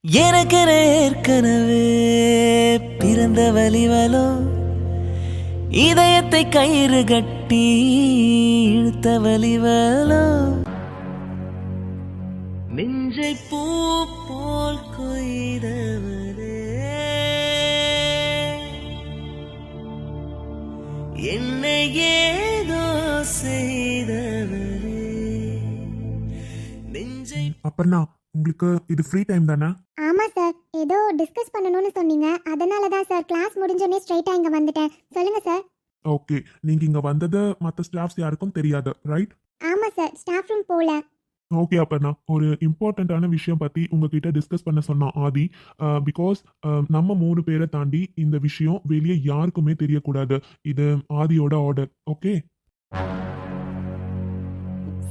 எனக்கென ஏற்கனவே பிறந்த வலிவலோ இதயத்தை கயிறு கட்டி இழுத்த வலிவலோ நெஞ்சை பூ போல் கொய்தவரே என்னை ஏதோ செய்தவரே நெஞ்சை. அப்பர்ணா, உங்களுக்கு இது ஃப்ரீ டைம் தானே? ஆமா சார், ஏதோ டிஸ்கஸ் பண்ணணும்னு சொன்னீங்க, அதனால தான் சார் கிளாஸ் முடிஞ்சோடனே ஸ்ட்ரைட்டா இங்க வந்துட்டேன். சொல்லுங்க சார். ஓகே, நீங்க இங்க வந்தது மற்ற ஸ்டாஃப்ஸ் யாருக்கும் தெரியாது, ரைட்? ஆமா சார், ஸ்டாஃப் ரூம் போல. ஓகே அப்பர்ணா, ஒரு இம்பார்ட்டண்ட்டான விஷயம் பத்தி உங்ககிட்ட டிஸ்கஸ் பண்ண சொன்னான் ஆதி. பிகாஸ் நம்ம 3 பேரை தாண்டி இந்த விஷயம் வெளியே யாருக்குமே தெரியக்கூடாது. இது ஆதியோட ஆர்டர். ஓகே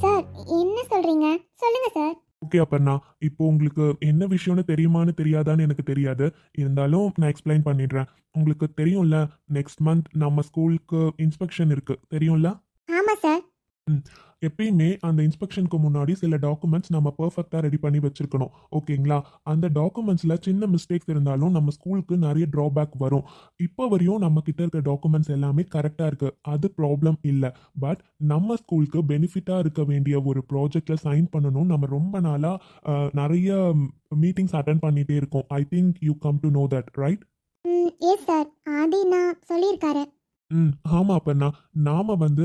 சார், என்ன சொல்றீங்க? சொல்லுங்க சார். ஓகே அப்பர்ணா, இப்போ உங்களுக்கு என்ன விஷயம்னு தெரியுமான்னு தெரியாதான்னு எனக்கு தெரியாது. இருந்தாலும் நான் எக்ஸ்பிளைன் பண்ணிடுறேன். உங்களுக்கு தெரியும்ல, நெக்ஸ்ட் மந்த் நம்ம ஸ்கூலுக்கு இன்ஸ்பெக்ஷன் இருக்கு, தெரியும்ல? ஆமா சார். எப்பயுமே அந்த இன்ஸ்பெக்ஷனுக்கு முன்னாடி சில டாக்குமெண்ட்ஸ் நம்ம பர்ஃபெக்டாக ரெடி பண்ணி வச்சிருக்கணும். ஓகேங்களா? அந்த டாக்குமெண்ட்ஸில் சின்ன மிஸ்டேக்ஸ் இருந்தாலும் நம்ம ஸ்கூலுக்கு நிறைய ட்ராபேக் வரும். இப்போ வரையும் நம்ம கிட்ட இருக்க டாக்குமெண்ட்ஸ் எல்லாமே கரெக்டாக இருக்கு, அது ப்ராப்ளம் இல்லை. பட் நம்ம ஸ்கூலுக்கு பெனிஃபிட்டாக இருக்க வேண்டிய ஒரு ப்ராஜெக்ட்ல சைன் பண்ணணும். நம்ம ரொம்ப நாளாக நிறைய மீட்டிங்ஸ் அட்டன் பண்ணிட்டே இருக்கோம். I think you come to know that, right? Yes sir, Aadhi நான் சொல்லியிருக்காரு. ஆமாம் அப்பண்ணா, நாம வந்து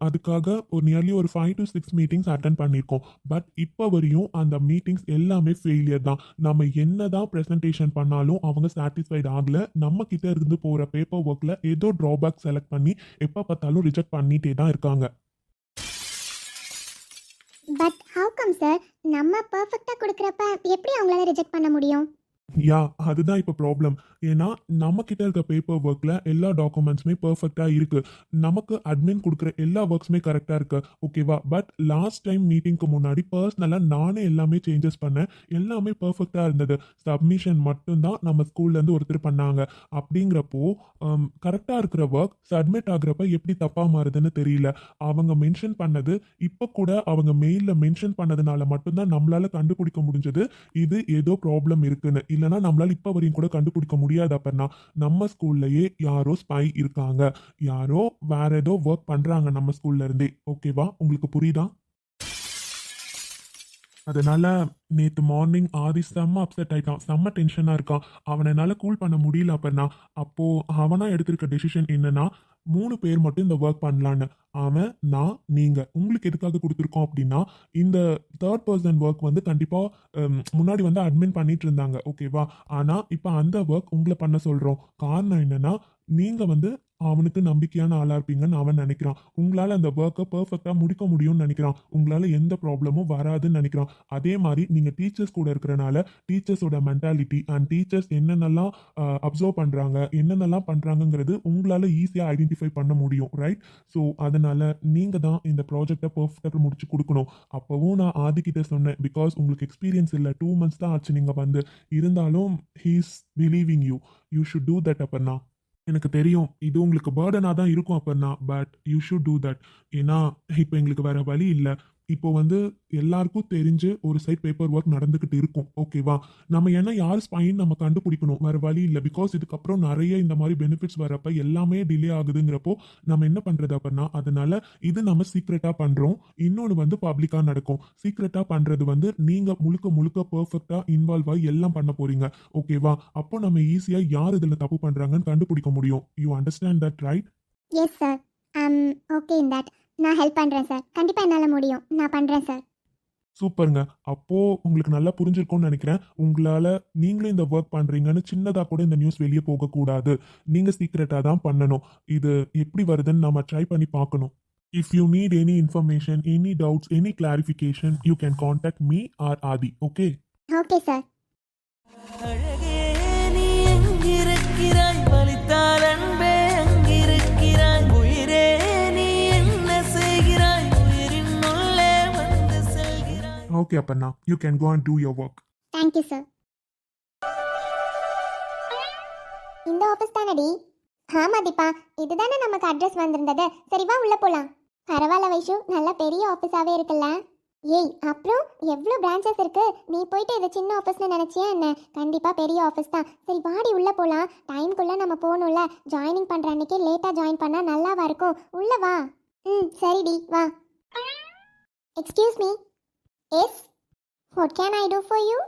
அதுக்காக ஒரு நியர்லி ஒரு 5 to 6 மீட்டிங்ஸ் அட்டன் பண்ணியிருக்கோம். பட் இப்போ வரையும் அந்த மீட்டிங்ஸ் எல்லாமே ஃபெயிலியர் தான். நம்ம என்ன தான் ப்ரெசன்டேஷன் பண்ணாலும் அவங்க சாட்டிஸ்ஃபைட் ஆகல. நம்ம கிட்ட இருந்து போகிற பேப்பர் ஒர்க்கில் ஏதோ ட்ராபேக் செலக்ட் பண்ணி எப்போ பார்த்தாலும் ரிஜெக்ட் பண்ணிட்டே தான் இருக்காங்க. But how come sir? நம்ம பர்ஃபெக்ட்டா கொடுக்கறப்ப எப்படி அவங்களால ரிஜெக்ட் பண்ண முடியும்? யா, அதுதான் இப்போ ப்ராப்ளம். ஏன்னா நம்ம கிட்ட இருக்க பேப்பர் ஒர்க்கில் எல்லா டாக்குமெண்ட்ஸுமே பர்ஃபெக்டாக இருக்குது. நமக்கு அட்மின் கொடுக்குற எல்லா ஒர்க்ஸுமே கரெக்டாக இருக்குது, ஓகேவா? பட் லாஸ்ட் டைம் மீட்டிங்க்கு முன்னாடி பர்சனலாக நானே எல்லாமே சேஞ்சஸ் பண்ணேன். எல்லாமே பர்ஃபெக்டாக இருந்தது. சப்மிஷன் மட்டும்தான் நம்ம ஸ்கூல்லேருந்து ஒருத்தர் பண்ணாங்க. அப்படிங்கிறப்போ கரெக்டாக இருக்கிற ஒர்க் சப்மிட் ஆகுறப்ப எப்படி தப்பாக மாறுதுன்னு தெரியல. அவங்க மென்ஷன் பண்ணது இப்போ கூட அவங்க மெயிலில் மென்ஷன் பண்ணதுனால மட்டும்தான் நம்மளால் கண்டுபிடிக்க முடிஞ்சது இது ஏதோ ப்ராப்ளம் இருக்குன்னு. இல்லைனா நம்மளால இப்போ வரையும் கூட கண்டுபிடிக்க முடியாது. அப்பன்னா நம்ம ஸ்கூல்லையே யாரோ ஸ்பை இருக்காங்க, யாரோ வேற ஏதோ ஒர்க் பண்றாங்க நம்ம ஸ்கூல்ல இருந்தே. ஓகேவா? உங்களுக்கு புரியுதா? அதனால நேற்று மார்னிங் ஆதி செம்ம அப்செட் ஆயிட்டான், செம்ம டென்ஷனா இருக்கான். அவனை என்னால கூல் பண்ண முடியல. அப்பன்னா அப்போ அவனா எடுத்திருக்க டெசிஷன் என்னன்னா, 3 பேர் மட்டும் இந்த ஒர்க் பண்ணலான்னு. அவன், நான், நீங்க உங்களுக்கு எதுக்காக கொடுத்துருக்கோம் அப்படின்னா, இந்த தேர்ட் பர்சன் ஒர்க் வந்து கண்டிப்பா முன்னாடி வந்து அட்மின் பண்ணிட்டு இருந்தாங்க, ஓகேவா? ஆனா இப்போ அந்த ஒர்க் உங்களை பண்ண சொல்றோம். காரணம் என்னன்னா, நீங்க வந்து அவனுக்கு நம்பிக்கையான ஆளா இருப்பீங்கன்னு அவன் நினைக்கிறான். உங்களால அந்த ஒர்க்கை பர்ஃபெக்டா முடிக்க முடியும்னு நினைக்கிறான். உங்களால எந்த ப்ராப்ளமும் வராதுன்னு நினைக்கிறான். அதே மாதிரி நீங்க டீச்சர்ஸ் கூட இருக்கிறனால டீச்சர்ஸோட மென்டாலிட்டி அண்ட் டீச்சர்ஸ் என்னென்னலாம் அப்சர்வ் பண்றாங்க, என்னென்னலாம் பண்றாங்கங்கிறது உங்களால ஈஸியா ஐடென்டிஃபை பண்ண முடியும், ரைட்? ஸோ அதனால நீங்க தான் இந்த ப்ராஜெக்டை பர்ஃபெக்டாக முடிச்சு கொடுக்கணும். அப்பவும் நான் ஆதிக்கிட்ட சொன்னேன், பிகாஸ் உங்களுக்கு எக்ஸ்பீரியன்ஸ் இல்லை, 2 months தான் ஆச்சு நீங்க வந்து. இருந்தாலும் he's believing you. You should do that Aparna. எனக்கு தெரியும் இது உங்களுக்கு பேர்டனாக தான் இருக்கும் Aparna, but you should do that. ஏன்னா இப்போ எங்களுக்கு வேற வழி இல்லை. இப்போ வந்து எல்லாருக்கும் தெரிஞ்சு ஒரு சைட் பேப்பர் ஒர்க் நடந்துக்கிட்டு இருக்கும், ஓகேவா? நம்ம ஏன்னா யார் ஸ்பைன் நம்ம கண்டுபிடிக்கணும், வேற வழி இல்லை. பிகாஸ் இதுக்கப்புறம் நிறைய இந்த மாதிரி பெனிஃபிட்ஸ் வரப்ப எல்லாமே டிலே ஆகுதுங்கிறப்போ நம்ம என்ன பண்றது அப்படின்னா, அதனால இது நம்ம சீக்ரெட்டா பண்றோம். இன்னொன்று வந்து பப்ளிக்கா நடக்கும். சீக்ரெட்டா பண்றது வந்து நீங்க முழுக்க முழுக்க பெர்ஃபெக்டா இன்வால்வ் ஆகி எல்லாம் பண்ண போறீங்க, ஓகேவா? அப்போ நம்ம ஈஸியா யார் இதுல தப்பு பண்றாங்கன்னு கண்டுபிடிக்க முடியும். You understand that, right? Yes sir, okay in that. நான் ஹெல்ப் பண்றேன் சார். கண்டிப்பா என்னால முடியும், நான் பண்றேன் சார். சூப்பருங்க. அப்போ உங்களுக்கு நல்லா புரிஞ்சிருக்கும்னு நினைக்கிறேன். உங்களால நீங்களும் இந்த ஒர்க் பண்றீங்கன்னு சின்னதா கூட இந்த நியூஸ் வெளியே போகக்கூடாது. நீங்க சீக்ரெட்டா தான் பண்ணணும். இது எப்படி வருதுன்னு நம்ம ட்ரை பண்ணி பார்க்கணும். If you need any information, any doubts, any clarification, you can contact me or Aadhi. Okay? Okay sir. அழகே நீ எங்கிருக்கிறாய், வலித்தால் அன்பே அங்கிருக்கிறாய். உயிரே நீ என்ன செய்கிறாய், உயிரின் உள்ளே வந்து செல்கிறாய். ஓகே அப்பண்ணா, you can go and do your work. Thank you sir. இந்த ஆஃபீஸ் தானடி? ஆமா தீபா, இதுதானே நமக்கு அட்ரஸ் வந்திருந்தது. சரி வா உள்ள போலாம். பரவாயில்ல வைஷு, நல்ல பெரிய ஆஃபீஸாவே இருக்குல்ல? ஏய் அப்புறம் எவ்வளோ பிரான்ச்சஸ் இருக்கு, நீ போயிட்டு இது சின்ன ஆஃபீஸ்னு நினச்சியா என்ன? கண்டிப்பாக பெரிய ஆஃபீஸ் தான். சரி வாடி உள்ளே போகலாம், டைம்குள்ளே நம்ம போகணும்ல. ஜாயினிங் பண்ணுற அன்னைக்கே லேட்டாக ஜாயின் பண்ணால் நல்லாவா இருக்கும்? உள்ளே வா. சரிடி வா. Excuse me. Yes, what can I do for you?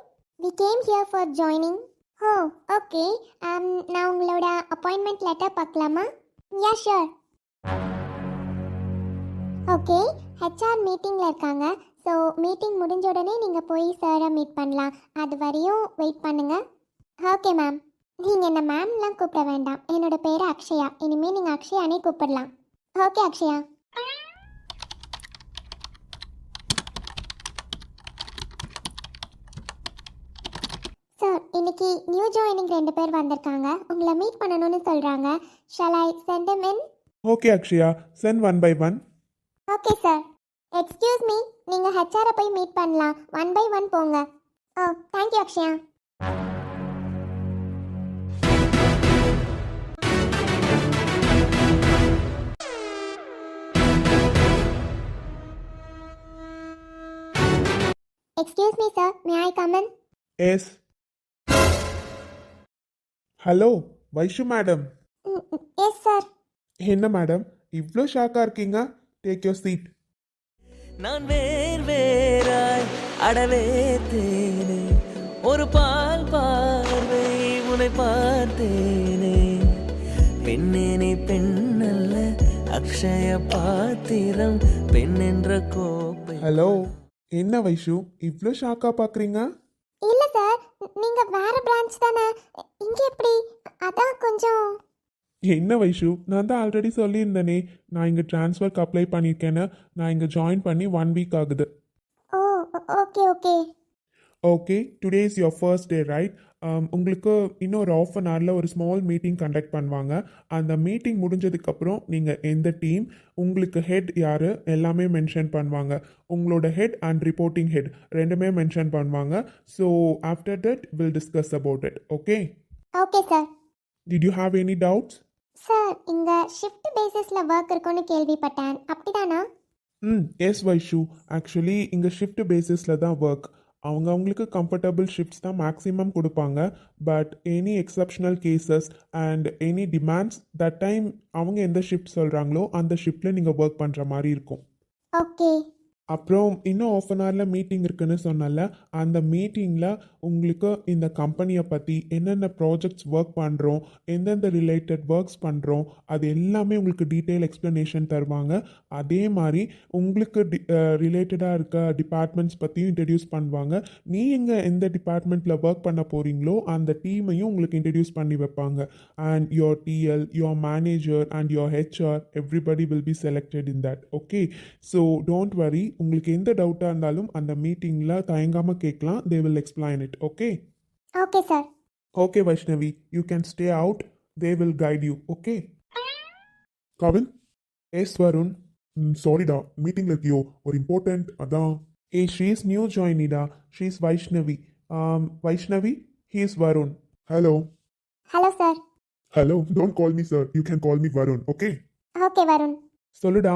We came here for joining. Oh okay. நான் உங்களோட அப்பாயின்மெண்ட் லெட்டர் பார்க்கலாமா? Yeah sure. ஓகே, ஹெச்ஆர் மீட்டிங்கில் இருக்காங்க. ஸோ மீட்டிங் முடிஞ்ச உடனே நீங்கள் போய் சாரை மீட் பண்ணலாம். அது வரையும் வெயிட் பண்ணுங்கள். Okay ma'am. நீங்கள் என்ன மேம்லாம் கூப்பிட வேண்டாம், என்னோட பேர் அக்ஷயா. இனிமேல் நீங்கள் அக்ஷயானே கூப்பிடலாம். ஓகே அக்ஷயா. சார், இன்னைக்கு நியூ ஜாயினிங் 2 பேர் வந்திருக்காங்க. உங்களை மீட் பண்ணணும்னு சொல்கிறாங்க. Shall I send them in? Okay Akshaya, send one by one. Okay sir. Excuse me, நீங்கள் ஹெச்ஆரை போய் மீட் பண்ணலாம். 1 by 1 போங்க. Oh thank you Akshaya. Excuse me sir, may I come in? Yes. Hello Vaishu madam. Yes sir. என்ன madam இவ்வளோ ஷாக்காக இருக்கீங்க? Take your seat. நான் வேர் வேறாய் அடவே தேனே, ஒரு பால் பார்வை உன்னை பார்த்தேனே. பெண்ணே நீ பெண்ணல்ல, அக்ஷய பாத்திரம், பெண் என்ற கோப்பை. ஹலோ, என்ன வைஷு இவ்வளோ ஷாக்காக பார்க்குறீங்க? இல்லை சார், நீங்கள் வேற பிரான்ச் தானே, இங்கே எப்படி? அதான் கொஞ்சம். என்ன வைஷு, நான் தான் ஆல்ரெடி சொல்லியிருந்தேனே, நான் இங்கே ட்ரான்ஸ்ஃபருக்கு அப்ளை பண்ணியிருக்கேன்னு. நான் இங்கே ஜாயின் பண்ணி 1 வீக் ஆகுது. Oh okay okay. Okay, today is your first day right? உங்களுக்கு இன்னும் ஒரு ஆஃப் அன் ஹவரில் ஒரு ஸ்மால் மீட்டிங் கண்டக்ட் பண்ணுவாங்க. அந்த மீட்டிங் முடிஞ்சதுக்கப்புறம் நீங்கள் எந்த டீம், உங்களுக்கு ஹெட் யார் எல்லாமே மென்ஷன் பண்ணுவாங்க. உங்களோட ஹெட் அண்ட் ரிப்போர்ட்டிங் ஹெட் ரெண்டுமே மென்ஷன் பண்ணுவாங்க. So after that will discuss about it. Okay? Okay sir. Did you have any doubts? Sir, இங்கே ஷிஃப்ட் பேசிஸில் ஒர்க் இருக்குன்னு கேள்விப்பட்டேன், அப்படிதானா? எஸ் வைஷு, ஆக்சுவலி இங்கே ஷிஃப்ட் பேசிஸில் தான் ஒர்க். அவங்களுக்கு கம்ஃபர்டபுள் ஷிஃப்ட்ஸ் தான் மேக்ஸிமம் கொடுப்பாங்க. But any exceptional cases and any demands that time அவங்க எந்த ஷிஃப்ட் சொல்கிறாங்களோ அந்த ஷிஃப்ட்டில் நீங்கள் ஒர்க் பண்ணுற மாதிரி இருக்கும். ஓகே. அப்புறம் இன்னும் ஆஃப் அன் ஹவரில் மீட்டிங் இருக்குன்னு சொன்னல, அந்த மீட்டிங்கில் உங்களுக்கு இந்த கம்பெனியை பற்றி என்னென்ன ப்ராஜெக்ட்ஸ் ஒர்க் பண்ணுறோம், எந்தெந்த ரிலேட்டட் ஒர்க்ஸ் பண்ணுறோம், அது எல்லாமே உங்களுக்கு டீட்டெயில் எக்ஸ்ப்ளனேஷன் தருவாங்க. அதே மாதிரி உங்களுக்கு ரிலேட்டடாக இருக்க டிபார்ட்மெண்ட்ஸ் பற்றியும் இன்ட்ரடியூஸ் பண்ணுவாங்க. நீங்கள் எந்த டிபார்ட்மெண்ட்டில் ஒர்க் பண்ண போகிறீங்களோ அந்த டீமையும் உங்களுக்கு இன்ட்ரடியூஸ் பண்ணி வைப்பாங்க. And your TL, your manager and your HR, everybody will be selected in that. Okay? So don't worry, உங்களுக்கு எந்த டவுட்டாக இருந்தாலும் அந்த மீட்டிங்கில் தயங்காமல் கேட்கலாம். They will explain it. Okay? Okay sir. Okay Vaishnavi, you can stay out. They will guide you. Okay? Kavin. Yes Varun. சாரிடா, மீட்டிங்கில் இருக்கியோ? ஒரு இம்பார்ட்டண்ட் அதான். ஷீ இஸ் நியூ ஜாயினிடா. She is Vaishnavi. Vaishnavi, he is Varun. Hello. Hello sir. Hello, don't call me sir, you can call me Varun. Okay? Okay Varun. சொல்லுடா.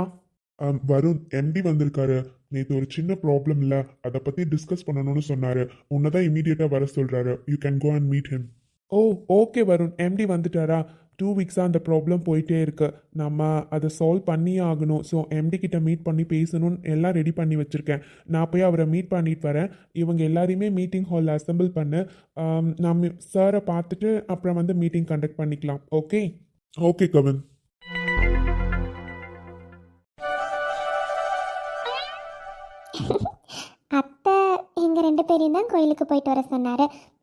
Varun, empty வந்திருக்காரு. நேற்று ஒரு சின்ன ப்ராப்ளம் இல்லை, அதை பற்றி டிஸ்கஸ் பண்ணணும்னு சொன்னார். உன்னை தான் இமீடியட்டாக வர சொல்கிறாரு. You can go and meet him. Oh okay Varun, MD வந்துட்டாரா? 2 வீக்ஸாக அந்த ப்ராப்ளம் போயிட்டே இருக்கு. நம்ம அதை சால்வ் பண்ணியே ஆகணும். ஸோ எம்டி கிட்ட மீட் பண்ணி பேசணும்னு எல்லாம் ரெடி பண்ணி வச்சுருக்கேன். நான் போய் அவரை மீட் பண்ணிட்டு வரேன். இவங்க எல்லாரையுமே மீட்டிங் ஹாலில் அசம்பிள் பண்ணு. நம்ம சாரை பார்த்துட்டு அப்புறம் வந்து மீட்டிங் கண்டக்ட் பண்ணிக்கலாம். ஓகே? ஓகே கவின். அத்தை எங்கள் 2 பேரையும் தான் கோயிலுக்கு போயிட்டு வர சொன்னார்.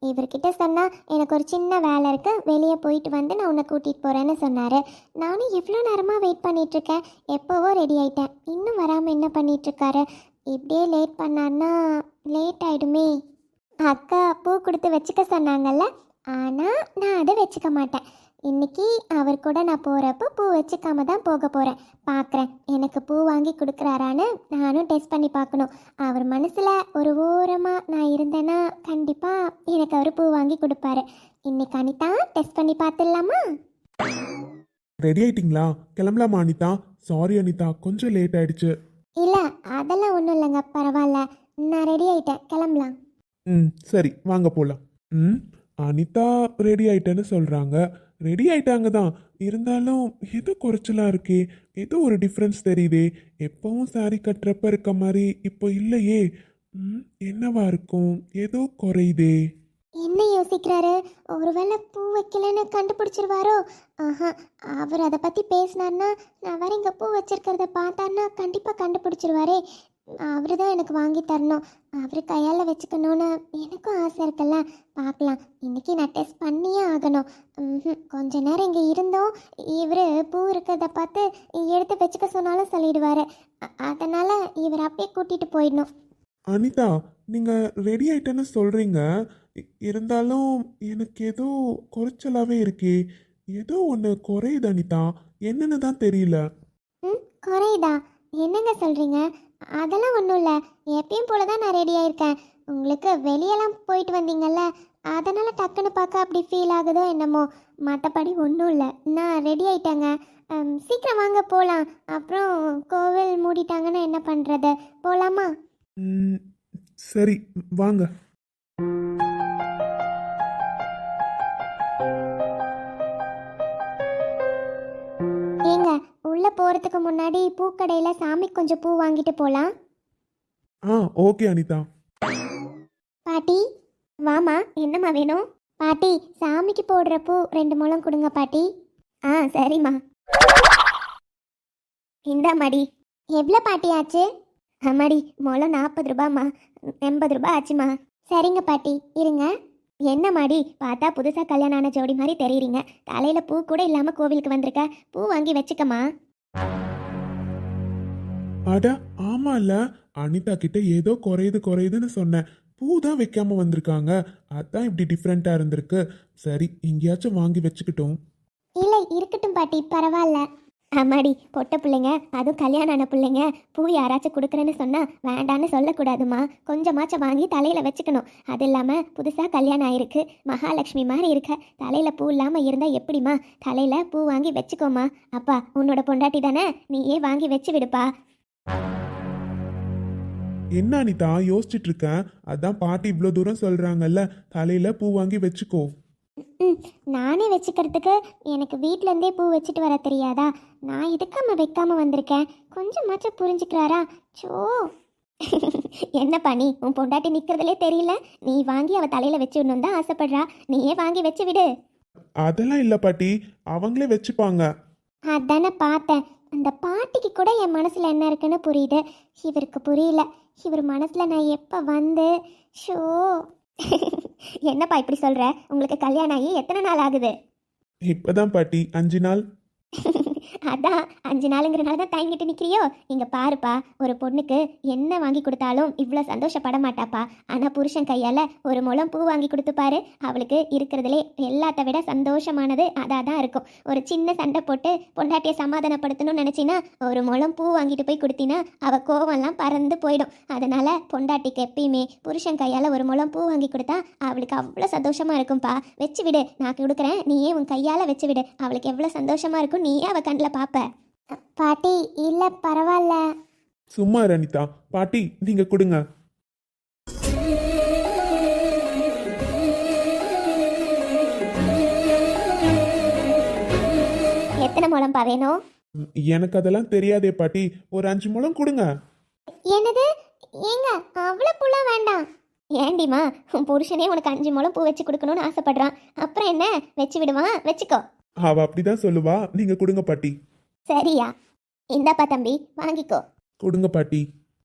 இவர்கிட்ட சொன்னால் எனக்கு ஒரு சின்ன வேலை இருக்குது, வெளியே போயிட்டு வந்து நான் உன்னை கூட்டிகிட்டு போகிறேன்னு சொன்னார். நானும் எவ்வளோ நேரமாக வெயிட் பண்ணிகிட்ருக்கேன். எப்போவோ ரெடி ஆகிட்டேன், இன்னும் வராமல் என்ன பண்ணிகிட்ருக்காரு? இப்படியே லேட் பண்ணான்னா லேட் ஆகிடுமே. அக்கா பூ கொடுத்து வச்சுக்க சொன்னாங்கல்ல, ஆனால் நான் அதை வச்சுக்க மாட்டேன். இன்னைக்கு அவர் கூட நான் போகிறப்போ பூ வச்சுக்காம தான் போக போகிறேன். பார்க்குறேன் எனக்கு பூ வாங்கி கொடுக்குறாரான்னு நானும் டெஸ்ட் பண்ணி பார்க்கணும். அவர் மனசில் ஒரு ஓரமாக நான் இருந்தேன்னா கண்டிப்பாக எனக்கு அவர் பூ வாங்கி கொடுப்பாரு. இன்னைக்கு அனிதா டெஸ்ட் பண்ணி பார்த்துடலாமா? ரெடி ஆயிட்டீங்களா? கிளம்பலாமா அனிதா? சாரி அனிதா, கொஞ்சம் லேட் ஆயிடுச்சு. இல்லை, அதெல்லாம் ஒன்றும் இல்லைங்க, பரவாயில்ல. நான் ரெடி ஆயிட்டேன், கிளம்பலாம். சரி வாங்க போகலாம். அனிதா ரெடி ஆயிட்டேன்னு சொல்கிறாங்க. ரெடி ஆயிட்டாங்க தான், இருந்தாலும் ஏதோ குறைச்சலா இருக்கே, ஏதோ ஒரு டிஃப்ரென்ஸ் தெரியுதே. எப்பவும் saree கட்டுறப்ப இருக்க மாதிரி இப்போ இல்லையே. என்னவா இருக்கும், ஏதோ குறையுதே. என்ன யோசிக்கிறாரு? ஒருவேளை பூ வைக்கலன்னு கண்டுபிடிச்சிருவாரோ? ஆஹா, அவர் அதை பற்றி பேசினார்னா, நான் வேற இங்கே பூ வச்சிருக்கிறத பார்த்தாருன்னா கண்டிப்பாக கண்டுபிடிச்சிருவாரே. அவரு தான் எனக்கு வாங்கி தரணும், அவர் கையால் வச்சுக்கணும்னு எனக்கும் ஆசை இருக்குல்ல. பார்க்கலாம், இன்னைக்கு நான் டெஸ்ட் பண்ணியே ஆகணும். கொஞ்ச நேரம் இங்கே இருந்தோம், இவர் பூ இருக்கிறத பார்த்து எடுத்து வச்சுக்க சொன்னாலும் சொல்லிடுவார். அதனால் இவர் அப்படியே கூட்டிகிட்டு போயிடணும். அனிதா, நீங்கள் ரெடி ஆயிட்டேன்னு சொல்கிறீங்க, இருந்தாலும் எனக்கு ஏதோ குறைச்சலாவே இருக்கே. ஏதோ ஒன்று குறையுது அனிதா, என்னன்னு தான் தெரியல. குறையுதா? என்னங்க சொல்கிறீங்க? அதெல்லாம் ஒன்றும் இல்லை, எப்பயும் போல தான் நான் ரெடி ஆயிருக்கேன். உங்களுக்கு வெளியெல்லாம் போயிட்டு வந்தீங்கல்ல, அதனால் டக்குன்னு பார்க்க அப்படி ஃபீல் ஆகுதோ என்னமோ. மற்றபடி ஒன்றும் இல்லை, நான் ரெடி ஆயிட்டேங்க. சீக்கிரம் வாங்க போகலாம். அப்புறம் கோவில் மூடிட்டாங்கன்னா என்ன பண்ணுறது? போகலாமா? சரி வாங்க. ஏங்க, உள்ளே போகிறதுக்கு முன்னாடி பூக்கடையில் சாமி கொஞ்சம் பூ வாங்கிட்டு போகலாம். ஓகே அனிதா. பாட்டி, வாமா. என்னம்மா வேணும்? பாட்டி, சாமிக்கு போடுற பூ 2 முழம் கொடுங்க பாட்டி. சரிம்மா. இந்தாம்மாடி. எவ்வளோ பாட்டி ஆச்சு? ஆமாடி, முழம் 40 ரூபாம்மா. 80 ரூபாய் ஆச்சுமா. சரிங்க பாட்டி, இருங்க. என்ன மாடி, பார்த்தா புதுசாக கல்யாணம் ஆன ஜோடி மாதிரி தெரியுறீங்க. தலையில் பூ கூட இல்லாமல் கோவிலுக்கு வந்திருக்க. பூ வாங்கி வச்சுக்கம்மா. அட ஆமால, அனிதா கிட்ட ஏதோ குறையுதுன்னு சொன்னேன். பூ தான் வைக்காம வந்திருக்காங்க, அதான் இப்படி டிஃப்ரெண்டா இருந்திருக்கு. சரி, எங்கேயாச்சும் வாங்கி வச்சுக்கிட்டோம். இல்லை, இருக்கட்டும் பாட்டி, பரவாயில்ல. ஆமாடி, பொட்ட பிள்ளைங்க, அதுவும் கல்யாணம் ஆன பிள்ளைங்க பூ யாராச்சும் கொடுக்குறேன்னு சொன்னால் வேண்டான்னு சொல்லக்கூடாதுமா. கொஞ்சமாச்சும் வாங்கி தலையில் வச்சுக்கணும். அது இல்லாமல் புதுசாக கல்யாணம் ஆயிருக்கு, மகாலட்சுமி மாதிரி இருக்க. தலையில் பூ இல்லாமல் இருந்தால் எப்படிம்மா? தலையில் பூ வாங்கி வச்சுக்கோமா. அப்பா, உன்னோட பொண்டாட்டி தானே, நீயே வாங்கி வச்சு விடுப்பா. என்ன அனிதா யோசிச்சுட்டு இருக்கேன்? அதான் பாட்டி இவ்வளோ தூரம் சொல்றாங்கல்ல, தலையில பூ வாங்கி வச்சுக்கோ. நானே வச்சுக்கிறதுக்கு எனக்கு வீட்டிலேருந்தே பூ வச்சுட்டு வர தெரியாதா? நான் இதுக்காம வைக்காம வந்திருக்கேன். கொஞ்சமாச்சும் புரிஞ்சுக்கிறாரா? சோ என்ன பண்ணி, உன் பொண்டாட்டி நிற்கிறதுலே தெரியல. நீ வாங்கி அவள் தலையில் வச்சு விடணும் தான் ஆசைப்படுறா, நீயே வாங்கி வச்சு விடு. அதெல்லாம் இல்லை பாட்டி, அவங்களே வச்சுப்பாங்க. அதானே பார்த்தேன். அந்த பாட்டிக்கு கூட என் மனசில் என்ன இருக்குன்னு புரியுது, இவருக்கு புரியல. இவர் மனசில் நான் எப்போ வந்து ஷோ என்னப்பா இப்படி சொல்கிற? உங்களுக்கு கல்யாணம் ஆகி எத்தனை நாள் ஆகுது? இப்போதான் பாட்டி 5 நாள். அதான் 5 நாளுங்கிறனால தான் தயங்கிட்டு நிற்கிறியோ? இங்கே பாருப்பா, ஒரு பொண்ணுக்கு என்ன வாங்கி கொடுத்தாலும் இவ்வளோ சந்தோஷப்பட மாட்டாப்பா. ஆனால் புருஷன் கையால் ஒரு முழம் பூ வாங்கி கொடுத்துப்பாரு, அவளுக்கு இருக்கிறதுலே எல்லாத்த விட சந்தோஷமானது அதாக தான் இருக்கும். ஒரு சின்ன சண்டை போட்டு பொண்டாட்டியை சமாதானப்படுத்தணும்னு நினச்சின்னா ஒரு முழம் பூ வாங்கிட்டு போய் கொடுத்தினா அவள் கோவம்லாம் பறந்து போயிடும். அதனால் பொண்டாட்டிக்கு எப்பயுமே புருஷன் கையால் ஒரு முழம் பூ வாங்கி கொடுத்தா அவளுக்கு அவ்வளோ சந்தோஷமாக இருக்கும்ப்பா. வச்சு விடு, நான் கொடுக்குறேன், நீயே உன் கையால் வச்சு விடு. அவளுக்கு எவ்வளோ சந்தோஷமாக இருக்கும், நீயே அவள் கண்ணில் பாப்ப. பாட்டி, இல்ல பரவாயில்ல. சும்மா அனிதா, பாட்டி நீங்க கொடுங்க. எத்தனை முழம்பா வேணும்? எனக்கு அதெல்லாம் தெரியாதே பாட்டி, ஒரு 5 முழம் கொடுங்க. என்னது? ஏங்க, அவ்வளோ பூலாம் வேண்டாம். ஏண்டிமா, உன் புருஷனே உனக்கு 5 முழம் பூ வச்சு கொடுக்கணும்னு ஆசைப்படுறான், அப்புறம் என்ன? வச்சு விடுவான், வச்சுக்கோ. அவ அப்படிதான் சொல்லுவா, நீங்க கொடுங்க பாட்டி. சரியா? இந்தாப்பா தம்பி, வாங்கிக்கோ. கொடுங்க பாட்டி.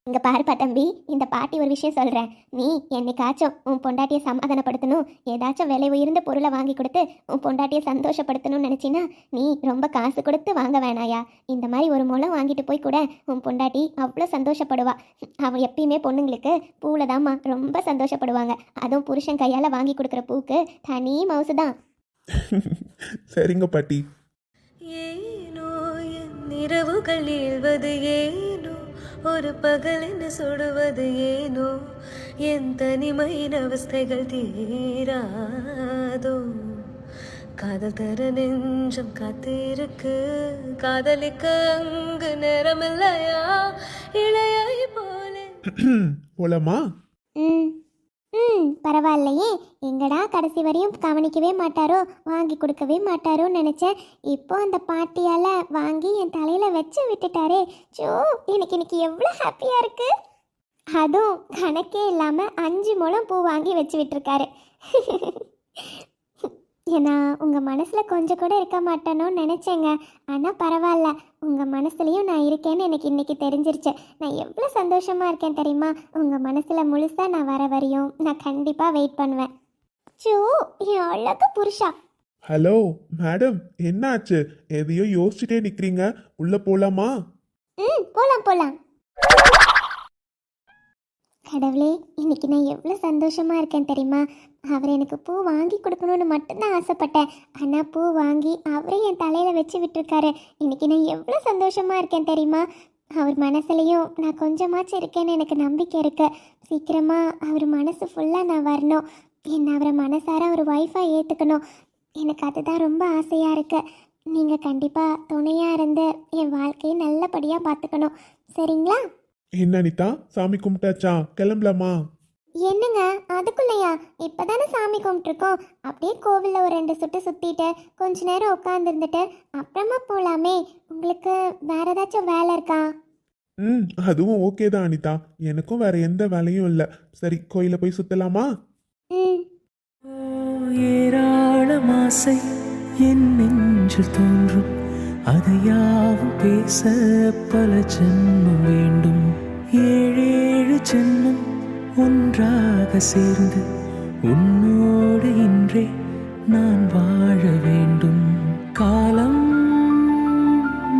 இங்கே பாருப்பா தம்பி, இந்த பாட்டி ஒரு விஷயம் சொல்கிறேன். நீ என்னைக்காச்சும் உன் பொண்டாட்டியை சமாதானப்படுத்தணும், ஏதாச்சும் விலை உயர்ந்த பொருளை வாங்கி கொடுத்து உன் பொண்டாட்டியை சந்தோஷப்படுத்தணும்னு நினச்சின்னா நீ ரொம்ப காசு கொடுத்து வாங்க வேணாயா. இந்த மாதிரி ஒரு முழம் வாங்கிட்டு போய் கூட உன் பொண்டாட்டி அவ்வளோ சந்தோஷப்படுவா. அவள் எப்பயுமே பொண்ணுங்களுக்கு பூவில் தாம்மா ரொம்ப சந்தோஷப்படுவாங்க. அதுவும் புருஷன் கையால் வாங்கி கொடுக்குற பூக்கு தனி மவுசு தான். சரிங்க பாட்டி. ஏனோ என் இரவுகள் இழ்வது ஏனோ, ஒரு பகல் என்ன சுடுவது ஏனோ, என் தனிமையின் அவஸ்தைகள் தீராதோ. காதல் தர நெஞ்சம் காத்திருக்கு, காதலிக்க அங்கு நேரமில்லையா, இளையை போல. போலாமா? ம் பரவாயில்லையே. எங்கடா கடைசி வரையும் கவனிக்கவே மாட்டாரோ, வாங்கி கொடுக்கவே மாட்டாரோன்னு நினச்சேன். இப்போ அந்த பாட்டியால் வாங்கி என் தலையில் வச்சு விட்டுட்டாரே. சோ எனக்கு இன்னைக்கு எவ்வளோ ஹாப்பியாக இருக்கு. அதுவும் கணக்கே இல்லாமல் 5 முழம் பூ வாங்கி வச்சு விட்டுருக்காரு. ஏன்னா உங்கள் மனசில் கொஞ்சம் கூட இருக்க மாட்டேனோன்னு நினச்சேங்க. ஆனால் பரவாயில்ல, உங்கள் மனசுலையும் நான் இருக்கேன்னு எனக்கு இன்றைக்கி தெரிஞ்சிருச்சு. நான் எவ்வளோ சந்தோஷமாக இருக்கேன் தெரியுமா? உங்கள் மனசில் முழுசாக நான் வர வரையும் நான் கண்டிப்பாக வெயிட் பண்ணுவேன். சோ என் அழகு புருஷா. ஹலோ மேடம், என்ன ஆச்சு? எதையோ யோசிச்சுட்டே நிக்கிறீங்க, உள்ள போலாமா? போகலாம். கடவுளே, இன்னைக்கு நான் எவ்வளோ சந்தோஷமாக இருக்கேன் தெரியுமா? அவர் எனக்கு பூ வாங்கி கொடுக்கணும்னு மட்டும்தான் ஆசைப்பட்டேன். ஆனால் பூ வாங்கி அவரே என் தலையில் வச்சு விட்டுருக்காரு. இன்னைக்கு நான் எவ்வளோ சந்தோஷமாக இருக்கேன் தெரியுமா? அவர் மனசுலையும் நான் கொஞ்சமாச்சும் இருக்கேன்னு எனக்கு நம்பிக்கை இருக்குது. சீக்கிரமாக அவர் மனசு ஃபுல்லாக நான் வரணும். என்னை அவரை மனசார ஒரு ஒய்ஃபாக ஏற்றுக்கணும். எனக்கு அதுதான் ரொம்ப ஆசையாக இருக்குது. நீங்கள் கண்டிப்பாக துணையாக இருந்து என் வாழ்க்கையை நல்லபடியாக பார்த்துக்கணும். சரிங்களா? என்ன அனிதா, சாமி கும்பிட்டாச்சா? கிளம்பலாமா? என்னங்க அதுக்குள்ளையா? இப்போதானே சாமி கும்பிட்ருக்கோம். அப்படியே கோவிலில் ஒரு 2 சுற்று சுற்றிட்டு கொஞ்ச நேரம் உட்காந்துருந்துட்டு அப்புறமா போகலாமே. உங்களுக்கு வேற ஏதாச்சும் வேலை இருக்கா? அதுவும் ஓகே தான் அனிதா, எனக்கும் வேற எந்த வேலையும் இல்லை. சரி, கோயில போய் சுத்தலாமா? ம் ஏராளம் ஆசை என் நெஞ்சில் தோன்றும், அதையாவும் பேச பல ஜென்மம் வேண்டும். 7 ஜென்மம் ஒன்றாக சேர்ந்து உன்னோடு இன்றே நான் வாழ வேண்டும். காலம்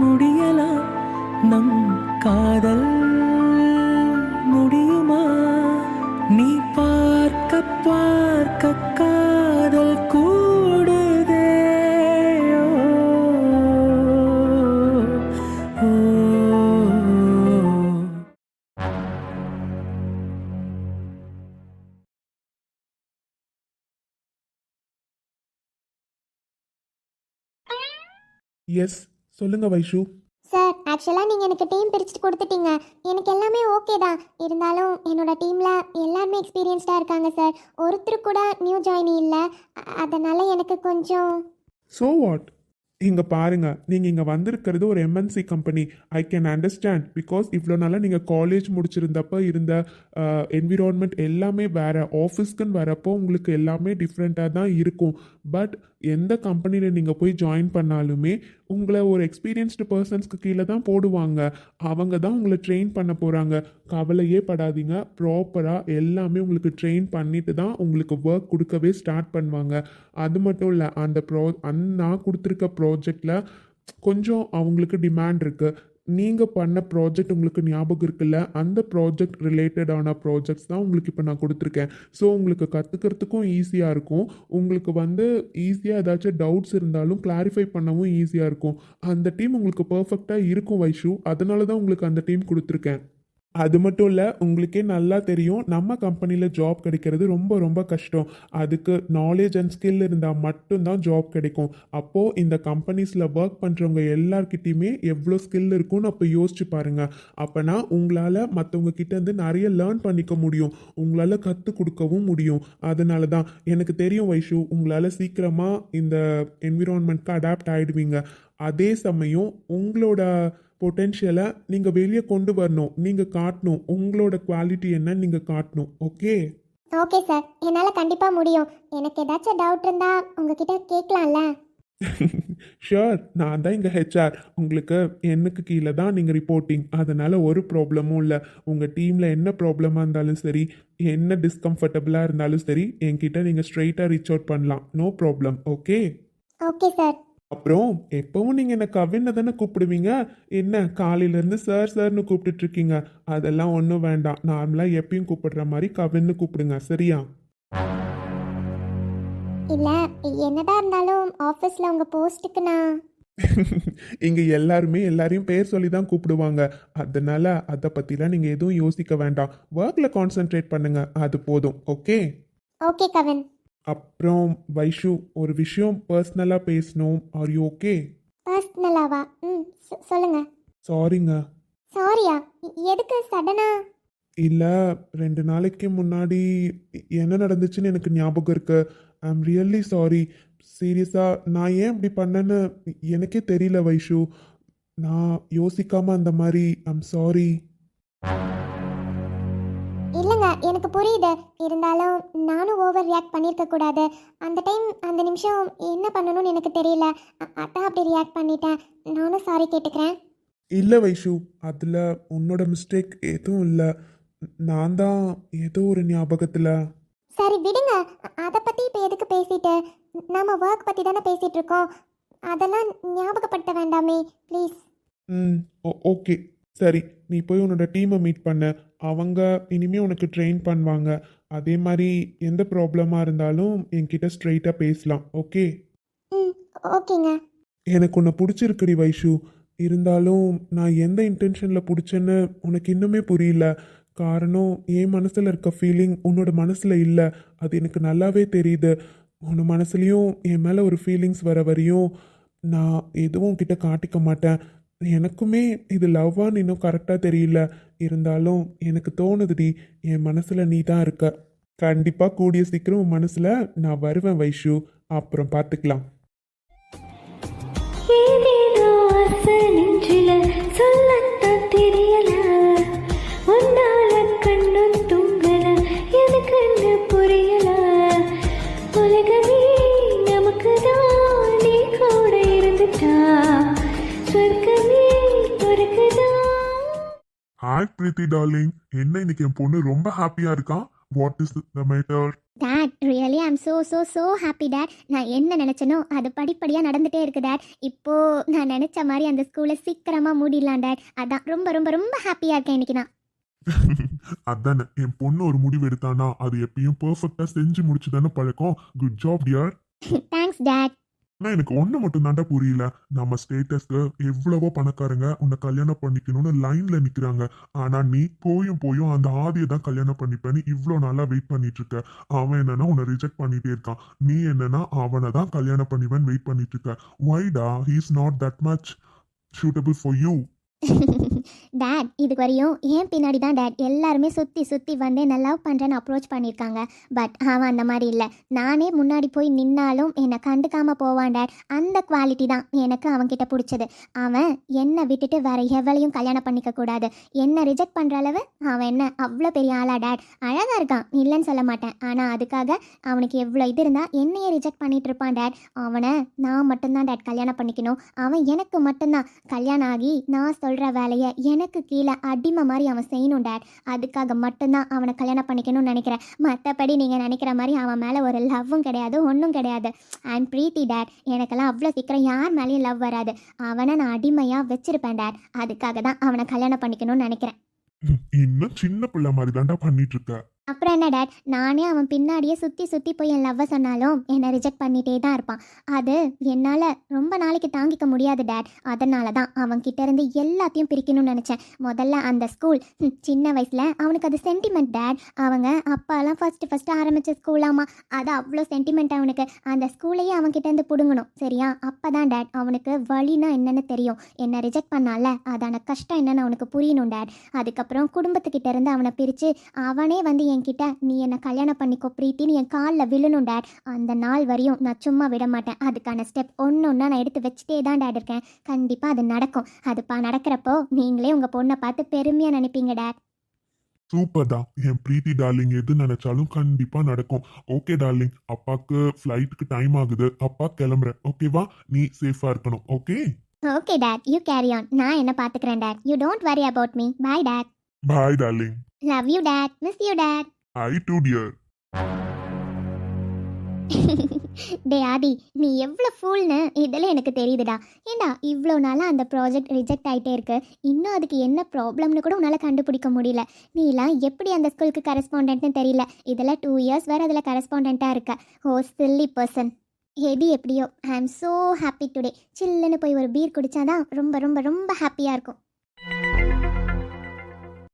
முடியலாம், நம் காதல் முடியுமா? நீ பார்க்க பார்க்க காதல் கூடுதே. ஓ, எஸ், சொல்லுங்க வைஷு. சார், ஆக்சுவலாக நீங்கள் எனக்கு டீம் பிரிச்சுட்டு கொடுத்துட்டீங்க. எனக்கு எல்லாமே ஓகே தான். இருந்தாலும் என்னோட டீமில் எல்லாருமே எக்ஸ்பீரியன்ஸ்டாக இருக்காங்க சார். ஒருத்தர் கூட நியூ ஜாயினி இல்லை. அதனால் எனக்கு கொஞ்சம். So what? இங்கே பாருங்க, நீங்கள் இங்கே வந்திருக்கிறது ஒரு MNC company. I can understand. Because இவ்வளோ நாளாக நீங்கள் காலேஜ் முடிச்சிருந்தப்போ இருந்த என்விரான்மெண்ட் எல்லாமே வேறு. ஆஃபீஸ்க்குன்னு வரப்போ உங்களுக்கு எல்லாமே டிஃப்ரெண்ட்டாக தான் இருக்கும். பட் எந்த கம்பெனியில் நீங்கள் போய் ஜாயின் பண்ணாலுமே உங்களை ஒரு எக்ஸ்பீரியன்ஸ்டு பர்சன்ஸ்க்கு கீழே தான் போடுவாங்க. அவங்க தான் உங்களை ட்ரெயின் பண்ண போகிறாங்க. கவலையே படாதீங்க. ப்ராப்பராக எல்லாமே உங்களுக்கு ட்ரெயின் பண்ணிட்டு தான் உங்களுக்கு ஒர்க் கொடுக்கவே ஸ்டார்ட் பண்ணுவாங்க. அது மட்டும் இல்லை, நான் கொடுத்துருக்க ப்ராஜெக்டில் கொஞ்சம் அவங்களுக்கு டிமாண்ட் இருக்குது. நீங்கள் பண்ண ப்ராஜெக்ட் உங்களுக்கு ஞாபகம் இருக்குல்ல, அந்த ப்ராஜெக்ட் ரிலேட்டடான ப்ராஜெக்ட்ஸ் தான் உங்களுக்கு இப்போ நான் கொடுத்துருக்கேன். ஸோ உங்களுக்கு கற்றுக்கிறதுக்கும் ஈஸியாக இருக்கும். உங்களுக்கு ஈஸியாக ஏதாச்சும் டவுட்ஸ் இருந்தாலும் கிளாரிஃபை பண்ணவும் ஈஸியாக இருக்கும். அந்த டீம் உங்களுக்கு பர்ஃபெக்டாக இருக்கும் வைஷு. அதனால தான் உங்களுக்கு அந்த டீம் கொடுத்துருக்கேன். அது மட்டும் இல்லை, உங்களுக்கே நல்லா தெரியும், நம்ம கம்பெனியில் ஜாப் கிடைக்கிறது ரொம்ப ரொம்ப கஷ்டம். அதுக்கு நாலேஜ் அண்ட் ஸ்கில் இருந்தால் மட்டும்தான் ஜாப் கிடைக்கும். அப்போது இந்த கம்பெனிஸில் ஒர்க் பண்ணுறவங்க எல்லார்கிட்டையுமே எவ்வளோ ஸ்கில் இருக்கும்னு அப்போ யோசிச்சு பாருங்கள். அப்போனா உங்களால் மற்றவங்க கிட்டேருந்து நிறைய லேர்ன் பண்ணிக்க முடியும். உங்களால் கற்றுக் கொடுக்கவும் முடியும். அதனால தான் எனக்கு தெரியும் வைஷு, உங்களால் சீக்கிரமாக இந்த என்விரான்மெண்ட்க்கு அடாப்ட் ஆகிடுவீங்க. அதே சமயம் உங்களோட பொட்டென்ஷியலை நீங்கள் வெளியே கொண்டு வரணும். நீங்கள் காட்டணும், உங்களோட குவாலிட்டி என்னன்னு நீங்கள் காட்டணும். ஓகே? ஓகே சார், என்னால் கண்டிப்பாக முடியும். எனக்கு ஏதாச்சும் டவுட் இருந்தால் உங்ககிட்ட கேட்கலாம்ல? ஷியோர், நான் தான் இங்கே ஹெச்ஆர். உங்களுக்கு எனக்கு கீழே தான் நீங்கள் ரிப்போர்ட்டிங். அதனால் ஒரு ப்ராப்ளமும் இல்லை. உங்கள் டீமில் என்ன ப்ராப்ளமாக இருந்தாலும் சரி, என்ன டிஸ்கம்ஃபர்டபுளாக இருந்தாலும் சரி, என்கிட்ட நீங்கள் ஸ்ட்ரெயிட்டாக ரீச் அவுட் பண்ணலாம். No problem. Okay? Okay sir. அப்புறம் எப்பவும் நீங்கள் என்ன கவின்னு தானே கூப்பிடுவீங்க. என்ன காலையிலேருந்து சார் சார்னு கூப்பிட்டுட்டு இருக்கீங்க? அதெல்லாம் ஒன்றும் வேண்டாம். நார்மலாக எப்பயும் கூப்பிடுற மாதிரி கவின்னு கூப்பிடுங்க. சரியா? இல்லை, என்னதான் இருந்தாலும் ஆஃபீஸில் உங்கள் போஸ்ட்டுக்கு நான். இங்கே எல்லாருமே எல்லாரையும் பேர் சொல்லி தான் கூப்பிடுவாங்க. அதனால அதை பற்றிலாம் நீங்கள் எதுவும் யோசிக்க வேண்டாம். ஒர்க்கில் கான்சென்ட்ரேட் பண்ணுங்க, அது போதும். ஓகே? ஓகே கவின். அப்புறம் வைஷு, ஒரு விஷயம் பர்சனலாக பேசணும். Are you okay? பர்சனலாவா? சொல்லுங்க. சாரிங்க. சாரியா? எதுக்கு சடனா? இல்லை, 2 நாளைக்கு முன்னாடி என்ன நடந்துச்சுன்னு எனக்கு ஞாபகம் இருக்கு. I am really sorry. சீரியஸாக நான் ஏன் இப்படி பண்ணேன்னு எனக்கே தெரியல வைஷு. நான் யோசிக்காம அந்த மாதிரி ஐம் சாரி. இல்லைங்க, எனக்கு புரியுது. இருந்தாலும் நானும் ஓவர் ரியாக்ட் பண்ணியிருக்க கூடாது. அந்த டைம் அந்த நிமிஷம் என்ன பண்ணணும்னு எனக்கு தெரியல. அதான் அப்படி ரியாக்ட் பண்ணிட்டேன். நானும் சாரி கேட்டுக்கிறேன். இல்லை வைஷு, அதில் உன்னோட மிஸ்டேக் எதுவும் இல்லை. நான் தான் ஏதோ ஒரு ஞாபகத்தில். சரி விடுங்க. அதை பற்றி இப்போ எதுக்கு பேசிட்டு? நம்ம ஒர்க் பற்றி தானே பேசிகிட்டு இருக்கோம். அதெல்லாம் ஞாபகப்படுத்த வேண்டாமே ப்ளீஸ். ஓகே சரி, நீ போய் உன்னோட டீமை மீட் பண்ண. அவங்க இனிமேல் உனக்கு ட்ரெயின் பண்ணுவாங்க. அதே மாதிரி எந்த ப்ராப்ளமாக இருந்தாலும் என்கிட்ட ஸ்ட்ரெயிட்டாக பேசலாம். ஓகே? ஓகேங்க. எனக்கு உன்னை பிடிச்சிருக்குடி வைஷு. இருந்தாலும் நான் எந்த இன்டென்ஷனில் பிடிச்சேன்னு உனக்கு இன்னுமே புரியல. காரணம், என் மனசில் இருக்க ஃபீலிங் உன்னோட மனசில் இல்லை. அது எனக்கு நல்லாவே தெரியுது. உன் மனசுலேயும் என் மேலே ஒரு ஃபீலிங்ஸ் வர வரையும் நான் எதுவும் கிட்ட காட்டிக்க மாட்டேன். எனக்குமே இது லவ்வான்னு இன்னும் கரெக்டாக தெரியல. இருந்தாலும் எனக்கு தோணுதுடி, என் மனசில் நீ தான் இருக்க. கண்டிப்பாக கூடிய சீக்கிரம் உன் மனசில் நான் வருவேன் வைஷு. அப்புறம் பார்த்துக்கலாம். ஏதேதோ ஆசை நெஞ்சில சொல்லத்தான் தெரியல, உன்னால கண்ணும் தூங்கல, எனக்குன்னு புரியல, உலகமே நமக்கு தான் நீ கூட இருந்துட்டா, சொர்க்கமே உனக்குதான். ஹாய் பிரீத்தி டார்லிங், என்ன இன்னைக்கு என் பொண்ணு ரொம்ப ஹாப்பியாக இருக்கான். What is the matter? Date, really I'm so happy date. நான் என்ன நினச்சனோ அது படிப்படியாக நடந்துகிட்டே இருக்கு டேட். இப்போது நான் நினச்ச மாதிரி அந்த ஸ்கூலை சீக்கிரமாக மூடிடலாம் டேட். அதான் ரொம்ப ரொம்ப ரொம்ப ஹாப்பியாக இருக்கேன் இன்னைக்கு நான். அதானே, என் பொண்ணு ஒரு முடிவு எடுத்தானா அது எப்பயும் பெர்ஃபெக்டாக செஞ்சு முடிச்சு தானே பழக்கம். Good job dear. Thanks date. ஆனால் எனக்கு ஒன்று மட்டும் தாண்டா புரியல. நம்ம ஸ்டேட்டஸ்க்கு எவ்வளவோ பணக்காரங்க உன்னை கல்யாணம் பண்ணிக்கணும்னு லைனில் நிற்கிறாங்க. ஆனால் நீ போயும் அந்த ஆதியை தான் கல்யாணம் பண்ணிப்பேன்னு இவ்வளோ நாளாக வெயிட் பண்ணிட்டு இருக்க. அவன் என்னன்னா உன்னை ரிஜெக்ட் பண்ணிட்டே இருக்கான். நீ என்னன்னா அவனை தான் கல்யாணம் பண்ணிப்பேன்னு வெயிட் பண்ணிட்டு இருக்க. வைடா, he is not that much suitable for you. Date, இதுக்கு வரையும் ஏன் பின்னாடி தான் டேட் எல்லாருமே சுற்றி வந்து என்ன லவ் பண்ணுறேன்னு அப்ரோச் பண்ணியிருக்காங்க. பட் அவன் அந்த மாதிரி இல்லை. நானே முன்னாடி போய் நின்னாலும் என்னை கண்டுக்காமல் போவான் டேட். அந்த குவாலிட்டி தான் எனக்கு அவன்கிட்ட பிடிச்சது. அவன் என்னை விட்டுட்டு வேற எவளையும் கல்யாணம் பண்ணிக்க கூடாது. என்னை ரிஜெக்ட் பண்ணுற அளவு அவன் என்ன அவ்வளோ பெரிய ஆளா டேட்? அழகாக இருக்கான், இல்லைன்னு சொல்ல மாட்டேன். ஆனால் அதுக்காக அவனுக்கு எவ்வளோ இது இருந்தால் என்னையே ரிஜெக்ட் பண்ணிட்டு இருப்பான் டேட். அவனை நான் மட்டும்தான் டேட் கல்யாணம் பண்ணிக்கணும். அவன் எனக்கு மட்டும்தான். கல்யாணம் ஆகி நான் சொல்கிற வேலையை எனக்கு கீழே அடிமை மாதிரி அவன் செய்யணும் டேட். அதுக்காக மட்டும்தான் அவனை கல்யாணம் பண்ணிக்கணும்னு நினைக்கிறேன். மற்றபடி நீங்கள் நினைக்கிற மாதிரி அவன் மேலே ஒரு லவ்வும் கிடையாது, ஒன்றும் கிடையாது. அண்ட் பிரீத்தி டேட், எனக்கெல்லாம் அவ்வளோ சீக்கிரம் யார் மேலேயும் லவ் வராது. அவனை நான் அடிமையாக வச்சிருப்பேன் டேட். அதுக்காக தான் அவனை கல்யாணம் பண்ணிக்கணும்னு நினைக்கிறேன். இன்னும் சின்ன பிள்ளை மாதிரி தாண்டா பண்ணிட்டு இருக்க. அப்புறம் என்ன டேட், நானே அவன் பின்னாடியே சுற்றி போய் என் லவ்வை சொன்னாலும் என்னை ரிஜெக்ட் பண்ணிகிட்டே தான் இருப்பான். அது என்னால் ரொம்ப நாளைக்கு தாங்கிக்க முடியாது டேட். அதனால தான் அவன்கிட்ட இருந்து எல்லாத்தையும் பிரிக்கணும்னு நினச்சேன். முதல்ல அந்த ஸ்கூல், சின்ன வயசில் அவனுக்கு அது சென்டிமெண்ட் டேட். அவங்க அப்பாலாம் ஃபஸ்ட்டு ஆரம்பித்த ஸ்கூலாமா, அது அவ்வளோ சென்டிமெண்ட் அவனுக்கு. அந்த ஸ்கூலையே அவன்கிட்ட இருந்து பிடுங்கணும் சரியா? அப்போ தான் டேட் அவனுக்கு வழினா என்னென்னு தெரியும். என்னை ரிஜெக்ட் பண்ணால அதான கஷ்டம் என்னென்னு அவனுக்கு புரியணும் டேட். அதுக்கப்புறம் குடும்பத்துக்கிட்ட இருந்து அவனை பிரித்து அவனே வந்து என்கிட்ட நீ என்னை கல்யாணம் பண்ணிக்கோ பிரீத்தின்னு என் காலில் விழணும் டேட். அந்த நாள் வரையும் நான் சும்மா விட மாட்டேன். அதுக்கான ஸ்டெப் ஒன்று நான் எடுத்து வச்சுட்டே தான் டேட் இருக்கேன். கண்டிப்பாக அது நடக்கும். அதுப்பா நடக்கிறப்போ நீங்களே உங்கள் பொண்ணை பார்த்து பெருமையாக நினைப்பீங்க டேட். சூப்பர் தான் என் பிரீத்தி டார்லிங். எது நினைச்சாலும் கண்டிப்பா நடக்கும். ஓகே டார்லிங், அப்பாக்கு ஃப்ளைட்டுக்கு டைம் ஆகுது. அப்பா கிளம்புறேன். ஓகேவா? நீ சேஃபா இருக்கணும். Okay? Okay dad, you carry on. நான் என்ன பார்த்துக்கிறேன் dad. You don't worry about me. Bye dad. Bye darling. Love you dad. Miss you dad. I too dear. டே ஆதி, நீ எவ்வளோ ஃபூல்னு இதெல்லாம் எனக்கு தெரியுதுடா. ஏண்டா இவ்வளோ நாளாக அந்த ப்ராஜெக்ட் ரிஜெக்ட் ஆகிட்டே இருக்கு. இன்னும் அதுக்கு என்ன ப்ராப்ளம்னு கூட உன்னால் கண்டுபிடிக்க முடியல. நீலாம் எப்படி அந்த ஸ்கூலுக்கு கரஸ்பாண்டன்ட்னு தெரியல. இதெல்லாம் 2 இயர்ஸ் வேறு அதில் கரஸ்பாண்டண்ட்டாக இருக்க. ஓ சில்லி பர்சன். எது எப்படியோ ஐ ஆம் ஸோ ஹாப்பி டுடே. சில்லுன்னு போய் ஒரு பீர் குடித்தாதான் ரொம்ப ரொம்ப ரொம்ப ஹாப்பியாக இருக்கும்.